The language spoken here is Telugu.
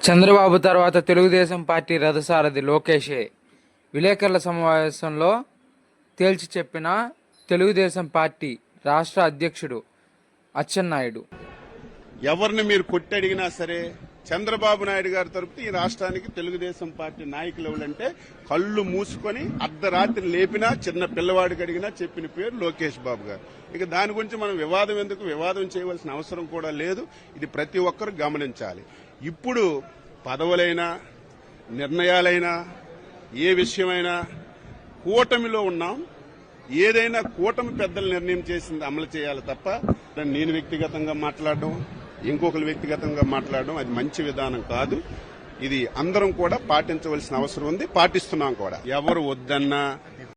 చంద్రబాబు తర్వాత తెలుగుదేశం పార్టీ రథసారథి లోకేషే విలేకరుల సమావేశంలో తేల్చి చెప్పిన తెలుగుదేశం పార్టీ రాష్ట్ర అధ్యక్షుడు అచ్చెన్నాయుడు. ఎవరిని మీరు కొట్టి అడిగినా సరే చంద్రబాబు నాయుడు గారి తరపున ఈ రాష్ట్రానికి తెలుగుదేశం పార్టీ నాయకులు ఎవరంటే కళ్ళు మూసుకొని అర్ధరాత్రి లేపినా చిన్న పిల్లవాడికి అడిగినా చెప్పిన పేరు లోకేష్ బాబు గారు. ఇక దాని గురించి మనం వివాదం ఎందుకు, వివాదం చేయవలసిన అవసరం కూడా లేదు. ఇది ప్రతి ఒక్కరు గమనించాలి. ఇప్పుడు పదవులైనా నిర్ణయాలైనా ఏ విషయమైనా కూటమిలో ఉన్నాం. ఏదైనా కూటమి పెద్దలు నిర్ణయం చేసింది అమలు చేయాలి తప్ప నేను వ్యక్తిగతంగా మాట్లాడడం, ఇంకొకరు వ్యక్తిగతంగా మాట్లాడడం అది మంచి విధానం కాదు. ఇది అందరం కూడా పాటించవలసిన అవసరం ఉంది, పాటిస్తున్నాం కూడా. ఎవరు వద్దన్నా